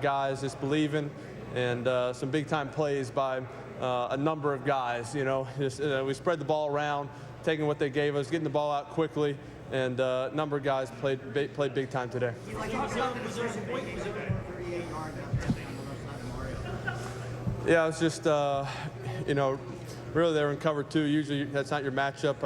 guys just believing, and some big-time plays by a number of guys. You know, just, we spread the ball around, taking what they gave us, getting the ball out quickly, and a number of guys played big time today. Yeah, it's just, you know, really they were in cover two. Usually that's not your matchup.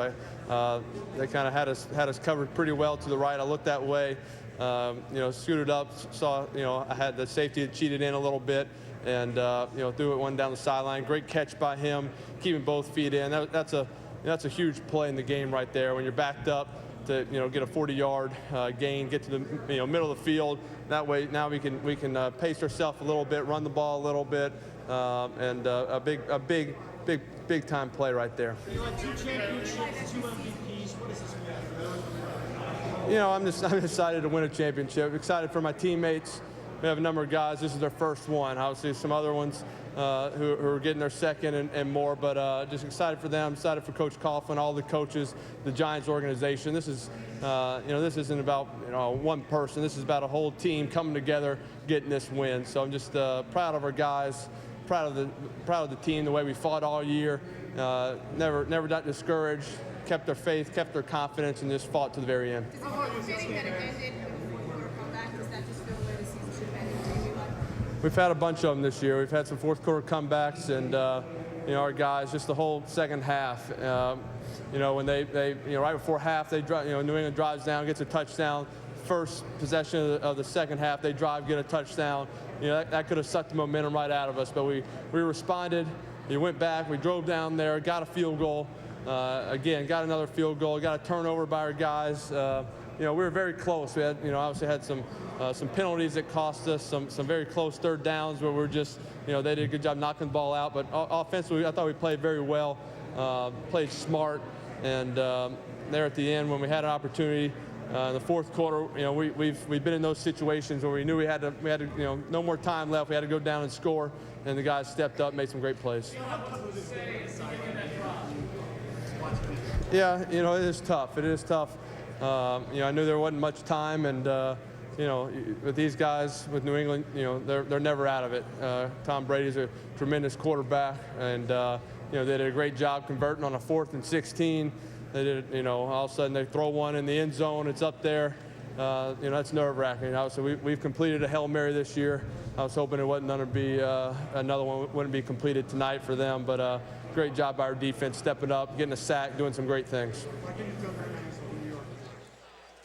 They kind of had us covered pretty well to the right. I looked that way, you know, scooted up, saw, you know, I had the safety that cheated in a little bit, and you know, threw it one down the sideline. Great catch by him, keeping both feet in. That's a huge play in the game right there when you're backed up to, you know, get a 40-yard gain, get to the, you know, middle of the field. That way now we can pace ourselves a little bit, run the ball a little bit, and a big time play right there. You had 2 championships, 2 MVPs. What does this mean? You know, I'm excited to win a championship. Excited for my teammates. We have a number of guys. This is their first one. Obviously, some other ones who are getting their second and more. But just excited for them. Excited for Coach Coughlin, all the coaches, the Giants organization. This is, you know, this isn't about, you know, one person. This is about a whole team coming together, getting this win. So I'm just proud of our guys. Proud of the team, the way we fought all year. Never got discouraged. Kept their faith, kept their confidence, and just fought to the very end. Does it feel fitting that it ended with a fourth-quarter comeback? Does that just feel the way the season should have ended? We've had a bunch of them this year. We've had some fourth-quarter comebacks, and you know, our guys, just the whole second half. You know, when they you know, right before half, they drive, you know, New England drives down, gets a touchdown. First possession of the second half, they drive, get a touchdown. You know, that could have sucked the momentum right out of us, but we responded. We went back, we drove down there, got a field goal. Again, got another field goal, got a turnover by our guys. You know, we were very close. We had, you know, obviously had some penalties that cost us, some very close third downs where we're just, you know, they did a good job knocking the ball out. But offensively, I thought we played very well, played smart, and there at the end when we had an opportunity. In the fourth quarter, you know, we've been in those situations where we knew we had to, you know, no more time left. We had to go down and score, and the guys stepped up, made some great plays. Yeah, you know, it is tough. It is tough. You know, I knew there wasn't much time, and you know, with these guys, with New England, you know, they're never out of it. Tom Brady's a tremendous quarterback, and you know, they did a great job converting on a 4th and 16. They did, you know, all of a sudden they throw one in the end zone. It's up there. You know, that's nerve-wracking. Obviously, we've completed a Hail Mary this year. I was hoping it wasn't going to be another one wouldn't be completed tonight for them. But great job by our defense, stepping up, getting a sack, doing some great things.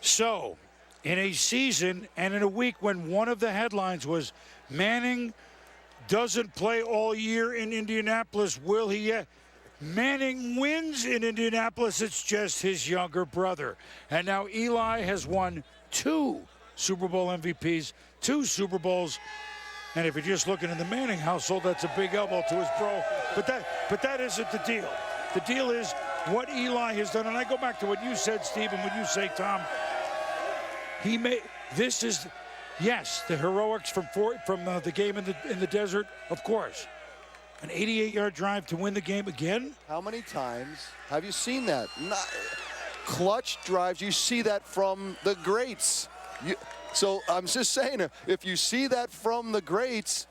So, in a season and in a week when one of the headlines was Manning doesn't play all year in Indianapolis, will he yet? Manning wins in Indianapolis. It's just his younger brother. And now Eli has won 2 Super Bowl MVPs, 2 Super Bowls. And if you're just looking in the Manning household, that's a big elbow to his bro. But that isn't the deal. The deal is what Eli has done. And I go back to what you said, Steve, and what you say, Tom. This is, yes, the heroics from the game in the desert, of course. An 88-yard drive to win the game again? How many times have you seen that? Clutch drives, you see that from the greats. So I'm just saying, if you see that from the greats,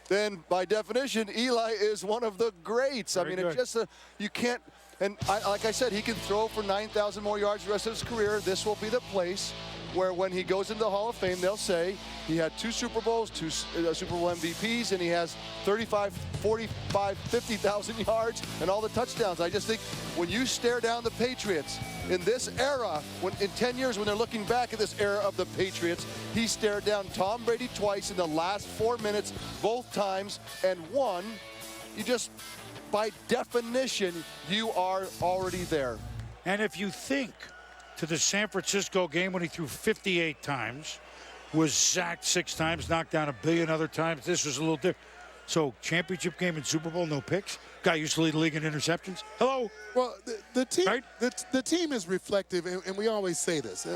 then by definition, Eli is one of the greats. Very I mean, good. it's just you can't, and like I said, he can throw for 9,000 more yards the rest of his career. This will be the place where when he goes into the Hall of Fame, they'll say he had 2 Super Bowls, 2 Super Bowl MVPs, and he has 35, 45, 50,000 yards and all the touchdowns. I just think when you stare down the Patriots in this era, in 10 years when they're looking back at this era of the Patriots, he stared down Tom Brady twice in the last 4 minutes, both times, and won. You just, by definition, you are already there. And if you think to the San Francisco game when he threw 58 times, was sacked 6 times, knocked down 1 billion other times. This was a little different. So championship game and Super Bowl, no picks. Guy used to lead the league in interceptions. Hello. Well, the team, right? the team is reflective, and we always say this.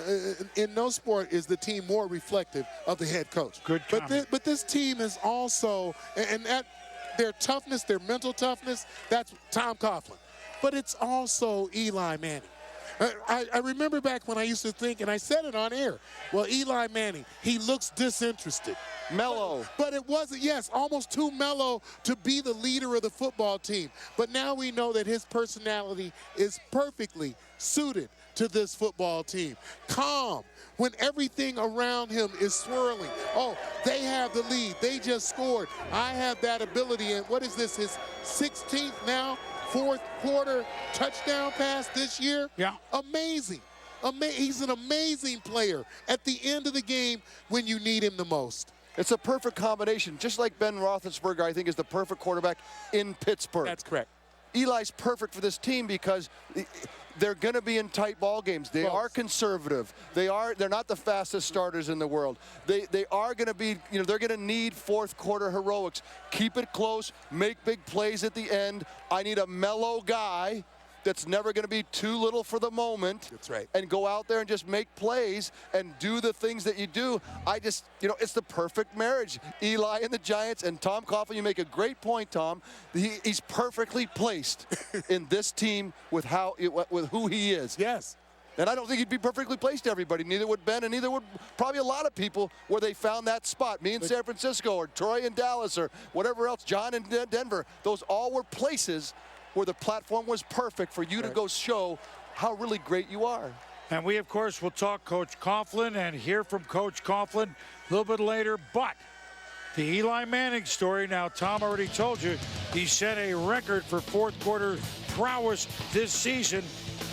In no sport is the team more reflective of the head coach. Good comment. But this team is also, and that their toughness, their mental toughness, that's Tom Coughlin. But it's also Eli Manning. I remember back when I used to think, and I said it on air, well, Eli Manning, he looks disinterested. Mellow. But it wasn't, yes, almost too mellow to be the leader of the football team. But now we know that his personality is perfectly suited to this football team. Calm when everything around him is swirling. Oh, they have the lead. They just scored. I have that ability. And what is this, his 16th now? Fourth quarter touchdown pass this year? Yeah. Amazing. He's an amazing player at the end of the game when you need him the most. It's a perfect combination. Just like Ben Roethlisberger, I think, is the perfect quarterback in Pittsburgh. That's correct. Eli's perfect for this team because they're going to be in tight ball games. They are conservative. They're not the fastest starters in the world. They are going to be, they're going to need fourth quarter heroics. Keep it close, make big plays at the end. I need a mellow guy that's never going to be too little for the moment. That's right. And go out there and just make plays and do the things that you do. It's the perfect marriage. Eli and the Giants and Tom Coughlin, you make a great point, Tom. He's perfectly placed in this team with who he is. Yes. And I don't think he'd be perfectly placed to everybody. Neither would Ben, and neither would probably a lot of people where they found that spot. Me in San Francisco, or Troy in Dallas, or whatever else, John in Denver. Those all were places where the platform was perfect for you to go show how really great you are. And we, of course, will talk Coach Coughlin and hear from Coach Coughlin a little bit later. But the Eli Manning story, now Tom already told you, he set a record for fourth quarter prowess this season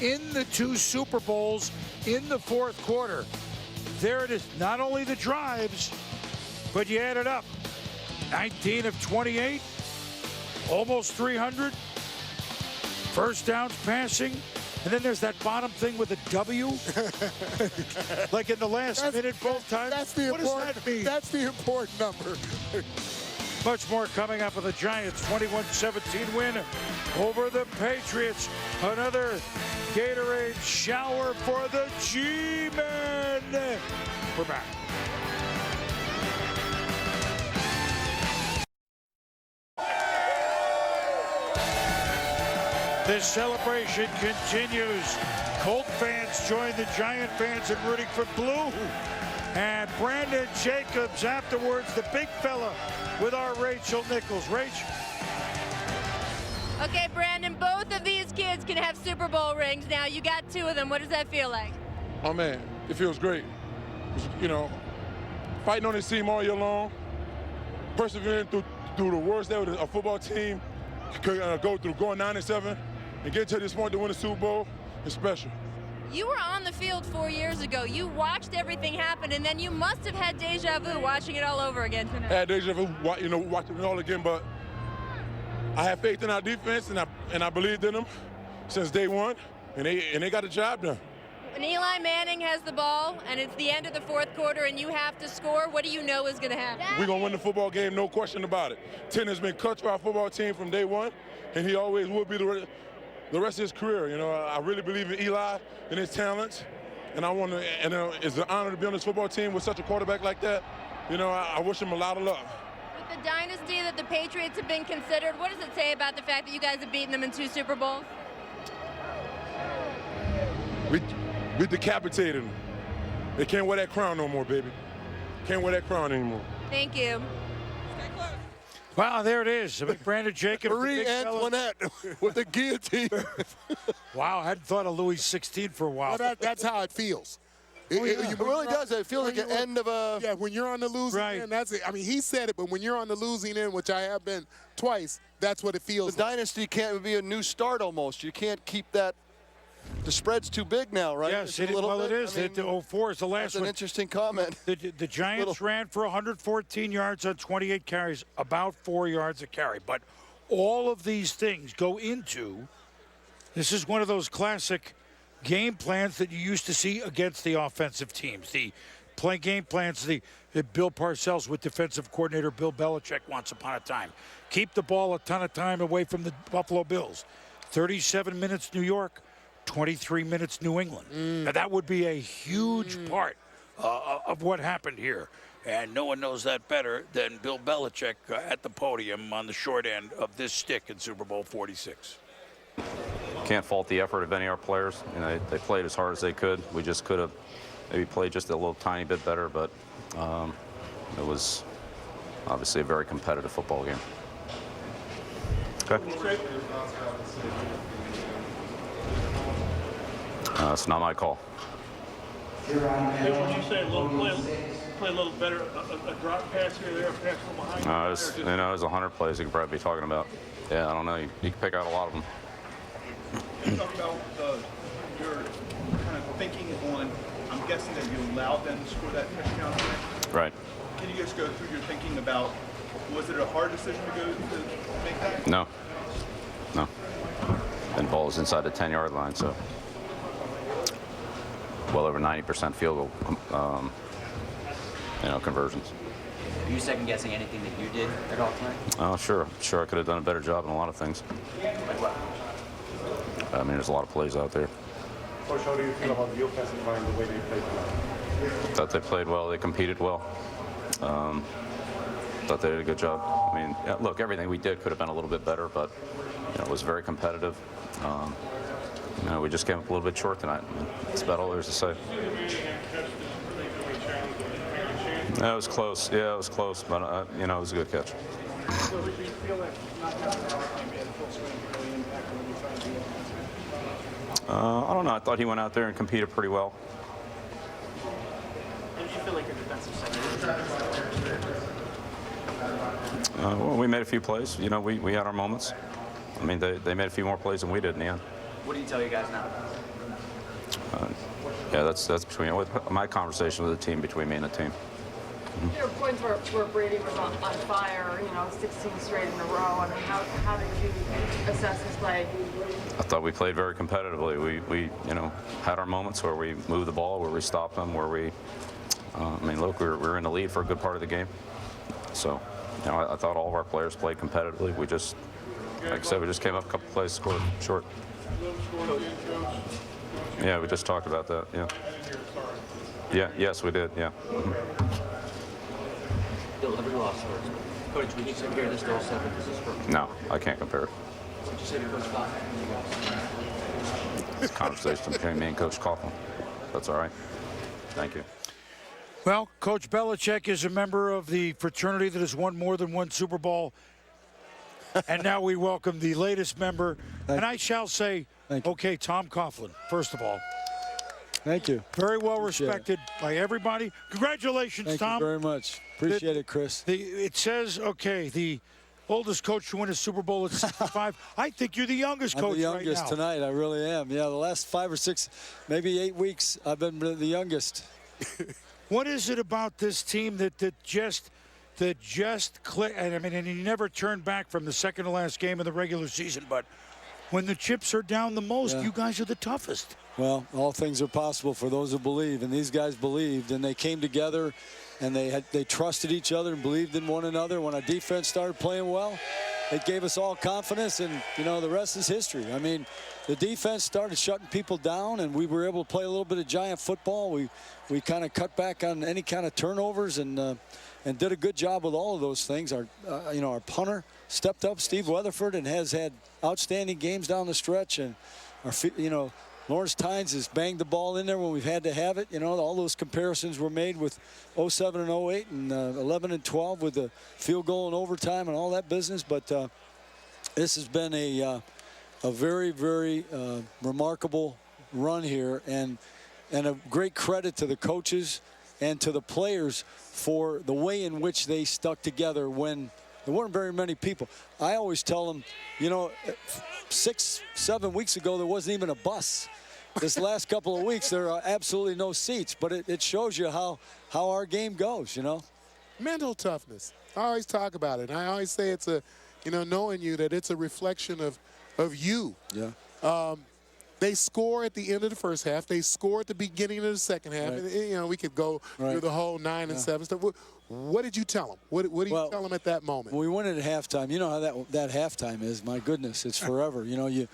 in the 2 Super Bowls in the fourth quarter. There it is, not only the drives, but you add it up. 19 of 28, almost 300. First downs passing, and then there's that bottom thing with a W. Like in the last minute both times. What does that mean? That's the important number. Much more coming up with the Giants' 21-17 win over the Patriots. Another Gatorade shower for the G-Men. We're back. This celebration continues. Colt fans join the Giant fans in rooting for blue. And Brandon Jacobs afterwards, the big fella, with our Rachel Nichols. Rach. Okay, Brandon, both of these kids can have Super Bowl rings now. You got 2 of them. What does that feel like? Oh, man, it feels great. Fighting on this team all year long, persevering through the worst that a football team could go through, going 9-7, and get to this point to win the Super Bowl is special. You were on the field 4 years ago. You watched everything happen, and then you must have had deja vu watching it all over again tonight. I had deja vu, watching it all again, but I have faith in our defense, and I believed in them since day one, and they got the job done. When Eli Manning has the ball, and it's the end of the fourth quarter, and you have to score, what do you know is going to happen? We're going to win the football game, no question about it. 10 has been cut for our football team from day one, and he always will be the rest of his career. I really believe in Eli and his talents, and it's an honor to be on this football team with such a quarterback like that. I wish him a lot of luck. With the dynasty that the Patriots have been considered, what does it say about the fact that you guys have beaten them in 2 Super Bowls? We decapitated them. They can't wear that crown no more, baby. Can't wear that crown anymore. Thank you. Wow, there it is. Brandon Jacobs. Marie Antoinette with the guillotine. Wow, I hadn't thought of Louis XVI for a while. Well, that's how it feels. It really does. It feels like the end of a... Yeah, when you're on the losing end, that's it. I mean, he said it, but when you're on the losing end, which I have been twice, that's what it feels The like. dynasty can't be a new start almost. You can't keep that... The spread's too big now, right? Yes, it is. 04 is the last that's one. an interesting comment. The Giants ran for 114 yards on 28 carries, about 4 yards a carry. But all of these things go into, this is one of those classic game plans that you used to see against the offensive teams. The play game plans that Bill Parcells with defensive coordinator Bill Belichick once upon a time. Keep the ball a ton of time away from the Buffalo Bills. 37 minutes New York, 23 minutes New England. Now, that would be a huge part of what happened here. And no one knows that better than Bill Belichick at the podium on the short end of this stick in Super Bowl 46. can't fault the effort of any of our players. You know, they played as hard as they could. We just could have maybe played just a little tiny bit better, but it was obviously a very competitive football game. Okay. It's not my call. Hey, when you say a little play a little better, a drop pass here, there, a pass from behind? There's 100 plays you could probably be talking about. Yeah, I don't know. You can pick out a lot of them. Can you talk about your kind of thinking on, I'm guessing that you allowed them to score that touchdown today? Right. Can you just go through your thinking about, was it a hard decision to make that? No. And ball is inside the 10-yard line, so well over 90% field goal conversions. Are you second guessing anything that you did at all tonight? Oh, sure. I could have done a better job in a lot of things. Like what? I mean, there's a lot of plays out there. Coach, how do you feel about the offensive line, the way they played tonight? Thought they played well. They competed well. Thought they did a good job. I mean, look, everything we did could have been a little bit better, but it was very competitive. We just came up a little bit short tonight. That's about all there's to say. It was close. Yeah, it was close, but it was a good catch. So do you feel like not having that game in full swing really impacted when you try to do offensive? I don't know. I thought he went out there and competed pretty well. And do you feel like your defensive secondary? Well, we made a few plays. We had our moments. I mean, they made a few more plays than we did in the end. What do you tell you guys now? That's between my conversation with the team, between me and the team. There were points where Brady was on fire, 16 straight in a row. I mean, how did you assess his play? I thought we played very competitively. We had our moments where we moved the ball, where we stopped them, where we, look, we were in the lead for a good part of the game. So, I thought all of our players played competitively. We just, like I said, we just came up a couple plays, scored short. Yeah, we just talked about that. Yeah. Yes, we did. Yeah. Bill, every loss hurts. Coach, would you compare this to 07? No, I can't compare it. What'd you say to Coach Coughlin? It's a conversation between me and Coach Coughlin. That's all right. Thank you. Well, Coach Belichick is a member of the fraternity that has won more than one Super Bowl. And now we welcome the latest member. And I shall say, okay, Tom Coughlin, first of all. Thank you. Very well respected by everybody. Congratulations, Tom. Thank you very much. Appreciate it, Chris. It says, okay, the oldest coach to win a Super Bowl at 65. I think you're the youngest coach right now. I'm the youngest tonight. I really am. Yeah, the last 5 or 6, maybe 8 weeks, I've been the youngest. What is it about this team that just click? And he never turned back from the second to last game of the regular season. But when the chips are down the most, you guys are the toughest. Well, all things are possible for those who believe, and these guys believed, and they came together, and they trusted each other and believed in one another. When our defense started playing well, it gave us all confidence, and the rest is history. I mean, the defense started shutting people down, and we were able to play a little bit of giant football. We kind of cut back on any kind of turnovers and did a good job with all of those things. Our punter stepped up, Steve Weatherford, and has had outstanding games down the stretch, and Lawrence Tynes has banged the ball in there when we've had to have it. All those comparisons were made with 07 and 08 and 11 and 12 with the field goal in overtime and all that business. But this has been a very, very remarkable run here, and a great credit to the coaches and to the players for the way in which they stuck together when there weren't very many people. I always tell them, 6-7 weeks ago, there wasn't even a bus. This last couple of weeks, there are absolutely no seats, but it shows you how our game goes, Mental toughness. I always talk about it. I always say it's knowing you, that it's a reflection of you. Yeah. They score at the end of the first half. They score at the beginning of the second half. Right. And, we could go through the whole 9 and 7 stuff. What did you tell them? What do you tell them at that moment? We went at halftime. You know how that halftime is. My goodness, it's forever. You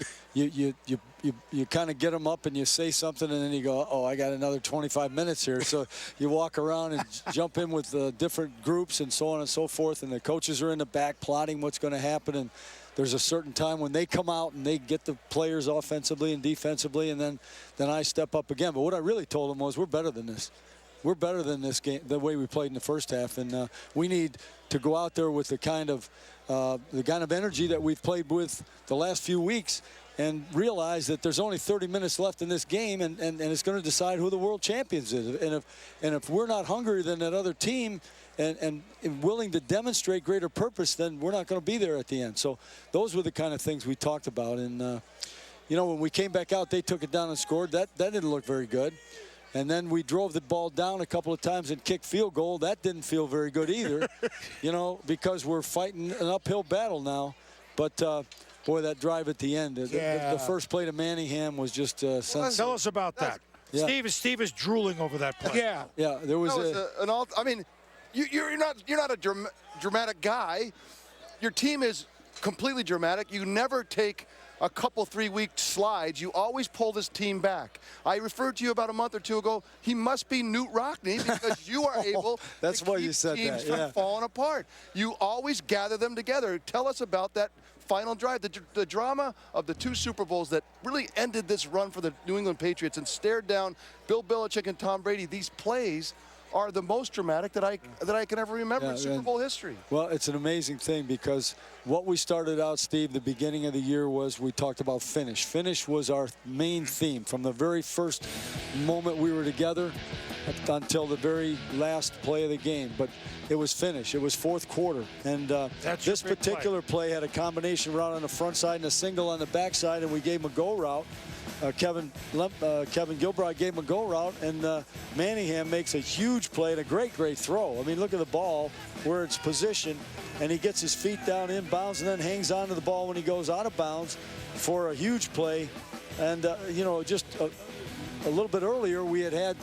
kind of get them up and you say something, and then you go, oh, I got another 25 minutes here. So you walk around and jump in with different groups and so on and so forth, and the coaches are in the back plotting what's going to happen. And there's a certain time when they come out and they get the players offensively and defensively, and then I step up again. But what I really told them was, we're better than this. We're better than this game, the way we played in the first half, and we need to go out there with the kind of energy that we've played with the last few weeks, and realize that there's only 30 minutes left in this game, and it's going to decide who the world champions is. And if we're not hungrier than that other team and willing to demonstrate greater purpose, then we're not going to be there at the end. So those were the kind of things we talked about. And you know, when we came back out, they took it down and scored. That didn't look very good. And then we drove the ball down a couple of times and kicked field goal. That didn't feel very good either, you know, because we're fighting an uphill battle now. But, boy, that drive at the end, the first play to Manningham was just sensational. Tell us about that. Yeah. Steve is drooling over that play. Yeah, there was I mean, you're not a dramatic guy. Your team is completely dramatic. You never take a couple 3-week slides. You always pull this team back. I referred to you about a month or two ago. He must be Newt Rockne, because you are able That's to why keep you said teams that, from falling apart. You always gather them together. Tell us about that final drive, the drama of the 2 Super Bowls that really ended this run for the New England Patriots and stared down Bill Belichick and Tom Brady. These plays are the most dramatic that I can ever remember in Super Bowl history. Well, it's an amazing thing, because what we started out, Steve, the beginning of the year was we talked about finish. Finish was our main theme from the very first moment we were together until the very last play of the game. But it was finish. It was fourth quarter. And this particular play had a combination route on the front side and a single on the back side, and we gave him a go route. Kevin Gilbride gave him a go route, and Manningham makes a huge play and a great throw. I mean, look at the ball, where it's positioned, and he gets his feet down inbounds and then hangs on to the ball when he goes out of bounds for a huge play. And, you know, just a little bit earlier, we had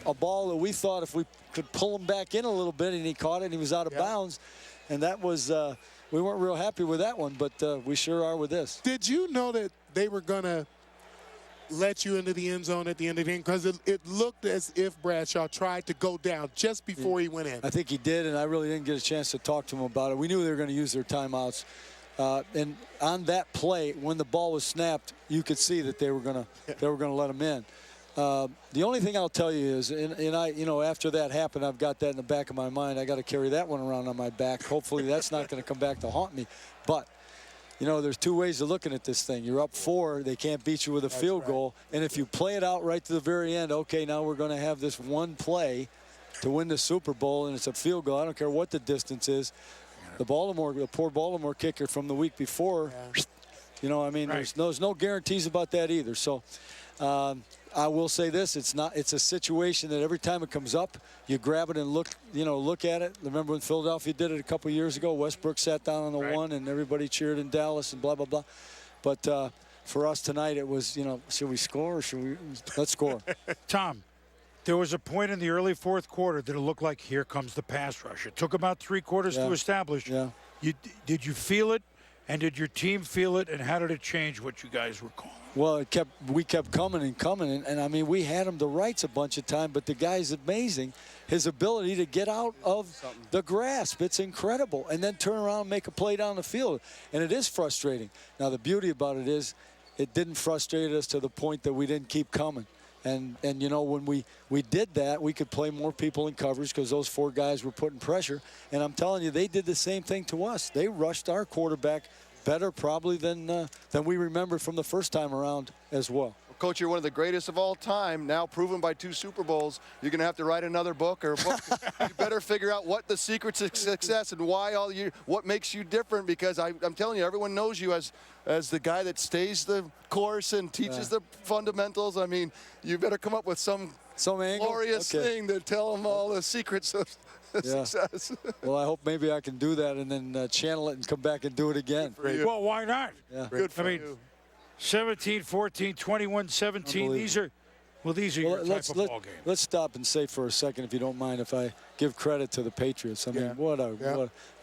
a ball that we thought if we could pull him back in a little bit, and he caught it and he was out of bounds. And that was, we weren't real happy with that one, but we sure are with this. Did you know that they were going to let you into the end zone at the end of the game? Because it looked as if Bradshaw tried to go down just before he went in. I think he did, and I really didn't get a chance to talk to him about it. We knew they were going to use their timeouts. And on that play, when the ball was snapped, you could see that they were going to let him in. The only thing I'll tell you is, and I, you know, after that happened, I've got that in the back of my mind. I got to carry that one around on my back. Hopefully that's not going to come back to haunt me. But, you know, there's 2 ways of looking at this thing. You're up 4, they can't beat you with a field goal. And if you play it out right to the very end, okay, now we're going to have this one play to win the Super Bowl, and it's a field goal. I don't care what the distance is. The poor Baltimore kicker from the week before, you know, I mean, there's no guarantees about that either. So I will say this, it's a situation that every time it comes up, you grab it and look at it. Remember when Philadelphia did it a couple years ago? Westbrook sat down on the 1 and everybody cheered in Dallas and blah, blah, blah. But for us tonight, it was, you know, should we score or let's score. Tom, there was a point in the early fourth quarter that it looked like here comes the pass rush. It took about 3 quarters to establish. Yeah. Did you feel it? And did your team feel it? And how did it change what you guys were calling? Well, we kept coming and coming, and I mean, we had him to rights a bunch of time, but the guy's amazing. His ability to get out of the grasp, it's incredible, and then turn around and make a play down the field, and it is frustrating. Now, the beauty about it is it didn't frustrate us to the point that we didn't keep coming. And you know, when we did that, we could play more people in coverage because those 4 guys were putting pressure. And I'm telling you, they did the same thing to us. They rushed our quarterback better probably than we remember from the first time around as well. Coach, you're one of the greatest of all time, now proven by 2 Super Bowls. You're going to have to write another book or a book. You better figure out what the secrets of success and what makes you different, because I'm telling you, everyone knows you as the guy that stays the course and teaches the fundamentals. I mean, you better come up with some glorious thing to tell them all the secrets of success. Well, I hope maybe I can do that and then channel it and come back and do it again. Well, why not? Yeah. Good for you. 17-14, 21-17. Well, these are your type of ball games. Let's stop and say for a second, if you don't mind, if I give credit to the Patriots. I mean, what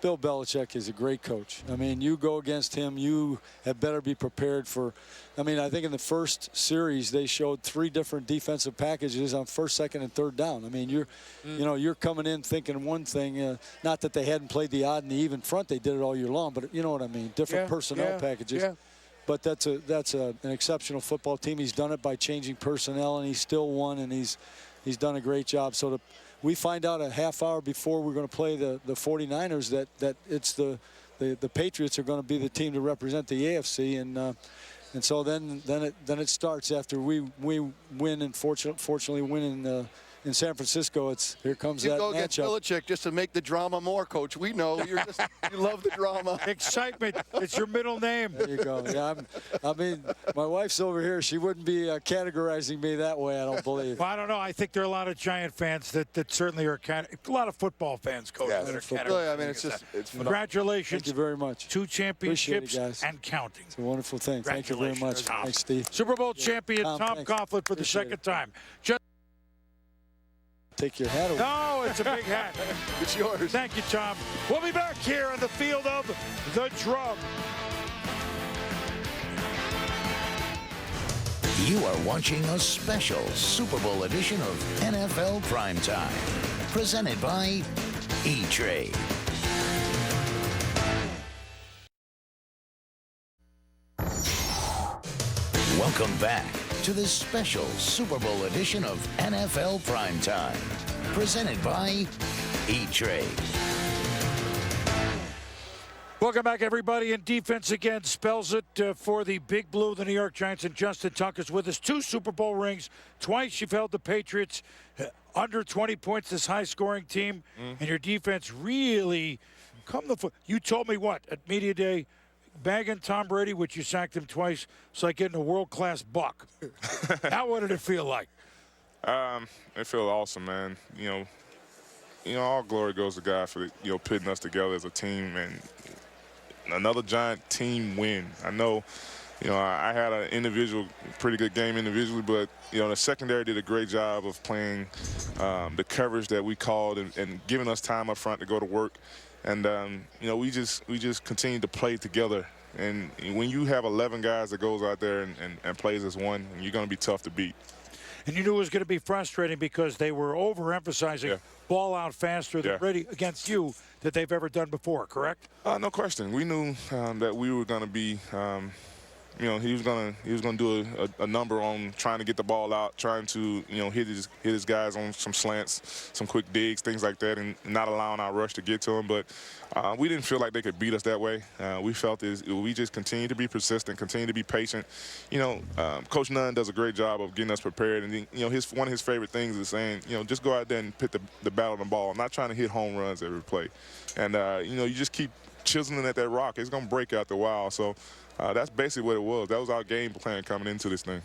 Bill Belichick is a great coach. I mean, you go against him, you had better be prepared for. I mean, I think in the first series they showed 3 different defensive packages on first, second, and third down. I mean, you're coming in thinking one thing. Not that they hadn't played the odd and the even front; they did it all year long. But you know what I mean? Different personnel packages. Yeah. But that's an exceptional football team. He's done it by changing personnel, and he's still won, and he's done a great job. So we find out a half hour before we're going to play the 49ers that it's the Patriots are going to be the team to represent the AFC, and so then it starts after we win, and fortunately win in San Francisco. Here comes that matchup. You go against Belichick just to make the drama more, Coach. We know you love the drama. Excitement. It's your middle name. There you go. Yeah, I mean, my wife's over here. She wouldn't be categorizing me that way, I don't believe. Well, I don't know. I think there are a lot of Giant fans that certainly are a lot of football fans, Coach. Yeah, that are categorizing. I mean, it's congratulations. Thank you very much. 2 championships guys. And counting. It's a wonderful thing. Thank you very much. Tom. Thanks, Steve. Super Bowl champion Tom Coughlin for the second time. Take your hat away. No, it's a big hat. It's yours. Thank you, Tom. We'll be back here on the field of the Drum. You are watching a special Super Bowl edition of NFL Primetime, presented by E-Trade. Welcome back to this special Super Bowl edition of NFL Primetime, presented by E-Trade. Welcome back, everybody. And defense again spells it for the Big Blue, the New York Giants, and Justin Tuck is with us. 2 Super Bowl rings. Twice you've held the Patriots under 20 points, this high-scoring team, and your defense really come the foot. You told me what at Media Day? Bagging Tom Brady, which you sacked him twice, it's like getting a world-class buck. What did it feel like? It feels awesome, man. All glory goes to God for putting us together as a team and another Giant team win. I know, I had an pretty good game individually, but the secondary did a great job of playing the coverage that we called and giving us time up front to go to work. And, we just continue to play together. And when you have 11 guys that goes out there and plays as one, you're going to be tough to beat. And you knew it was going to be frustrating because they were overemphasizing ball out faster than Brady against you that they've ever done before, correct? No question. We knew that we were going to be he was gonna do a number on trying to get the ball out, trying to hit his guys on some slants, some quick digs, things like that, and not allowing our rush to get to them. But we didn't feel like they could beat us that way. We felt we just continue to be persistent, continue to be patient. Coach Nunn does a great job of getting us prepared, and one of his favorite things is saying, just go out there and put the battle on the ball. I'm not trying to hit home runs every play, and you just keep chiseling at that rock. It's gonna break after a while. So. That's basically what it was. That was our game plan coming into this thing.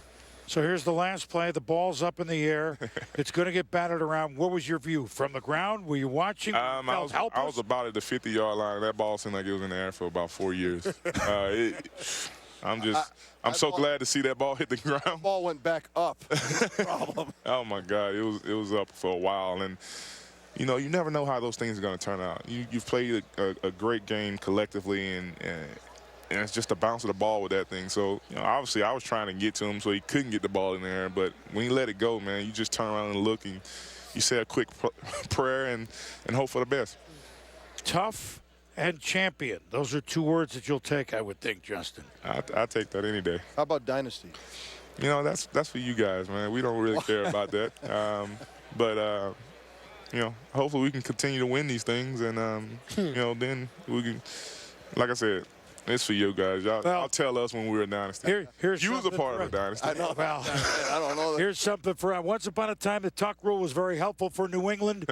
So here's the last play. The ball's up in the air. It's going to get batted around. What was your view? From the ground? Were you watching? I was about at the 50-yard line. That ball seemed like it was in the air for about 4 years. I'm so glad to see that ball hit the ground. The ball went back up. Problem. Oh, my God. It was up for a while. And, you never know how those things are going to turn out. You've played a great game collectively, and it's just the bounce of the ball with that thing. So, obviously I was trying to get to him so he couldn't get the ball in there. But when you let it go, man, you just turn around and look and you say a quick prayer and hope for the best. Tough and champion. Those are 2 words that you'll take, I would think, Justin. I take that any day. How about dynasty? That's for you guys, man. We don't really care about that. But hopefully we can continue to win these things. And, then we can, like I said, it's for you guys. Y'all tell us when we were a dynasty. Here's you was a part of a dynasty. I know. Well, I don't know. Here's something for once upon a time, the tuck rule was very helpful for New England.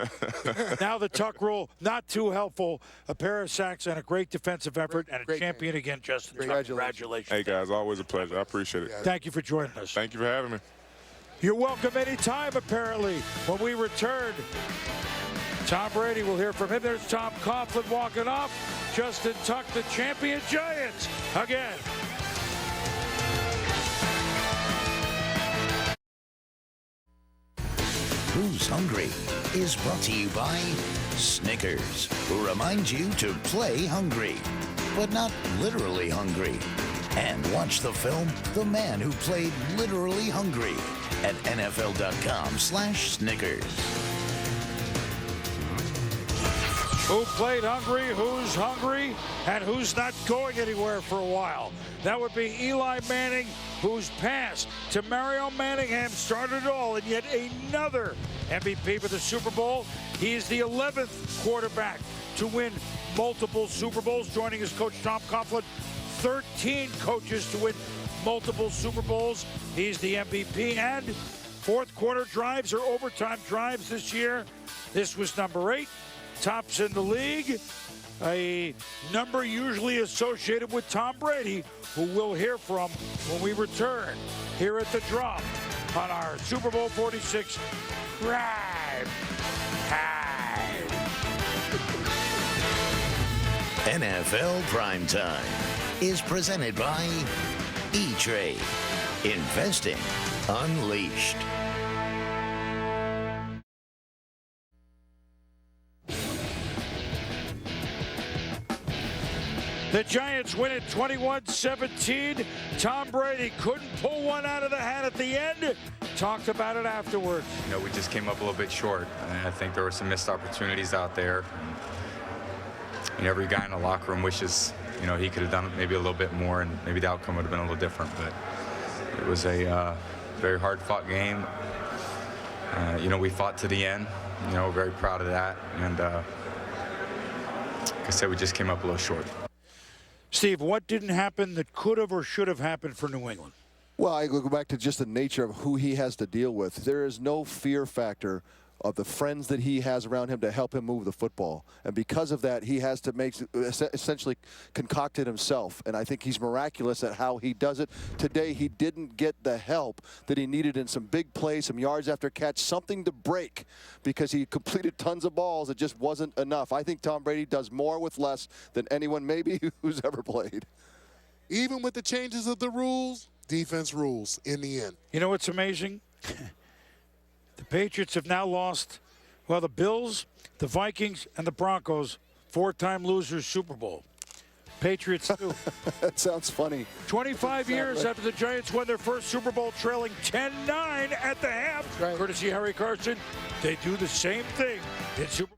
Now the tuck rule, not too helpful. A pair of sacks and a great defensive effort and a champion again, Justin. Congratulations. Hey, guys, always a pleasure. I appreciate it. Thank you for joining us. Thank you for having me. You're welcome anytime, apparently. When we return, Tom Brady, we'll hear from him. There's Tom Coughlin walking off. Justin Tuck, the champion Giants, again. Who's Hungry is brought to you by Snickers, who reminds you to play hungry, but not literally hungry. And watch the film The Man Who Played Literally Hungry at NFL.com/Snickers. Who played hungry, who's hungry, and who's not going anywhere for a while? That would be Eli Manning, whose pass to Mario Manningham started it all, and yet another MVP for the Super Bowl. He is the 11th quarterback to win multiple Super Bowls, joining his coach Tom Coughlin. 13 coaches to win multiple Super Bowls. He's the MVP, and fourth quarter drives or overtime drives this year. This was number 8. Tops in the league, a number usually associated with Tom Brady, who we'll hear from when we return here at the Drop on our Super Bowl 46 Drive Time. NFL Primetime is presented by E-Trade. Investing Unleashed. The Giants win it 21-17. Tom Brady couldn't pull one out of the hat at the end. Talked about it afterwards. You know, we just came up a little bit short. And I think there were some missed opportunities out there. And every guy in the locker room wishes, you know, he could have done maybe a little bit more, and maybe the outcome would have been a little different. But it was a very hard-fought game. You know, we fought to the end. You know, very proud of that. And like I said, we just came up a little short. Steve, what didn't happen that could have or should have happened for New England? Well, I go back to just the nature of who he has to deal with. There is no fear factor of the friends that he has around him to help him move the football. And because of that, he has to make essentially concoct it himself. And I think he's miraculous at how he does it. Today, he didn't get the help that he needed in some big plays, some yards after catch, something to break, because he completed tons of balls. It just wasn't enough. I think Tom Brady does more with less than anyone maybe who's ever played. Even with the changes of the rules, defense rules in the end. You know what's amazing? The Patriots have now lost, well, the Bills, the Vikings, and the Broncos, 4-time losers Super Bowl. Patriots too. That sounds funny. 25 years after the Giants won their first Super Bowl, trailing 10-9 at the half, courtesy Harry Carson, they do the same thing in Super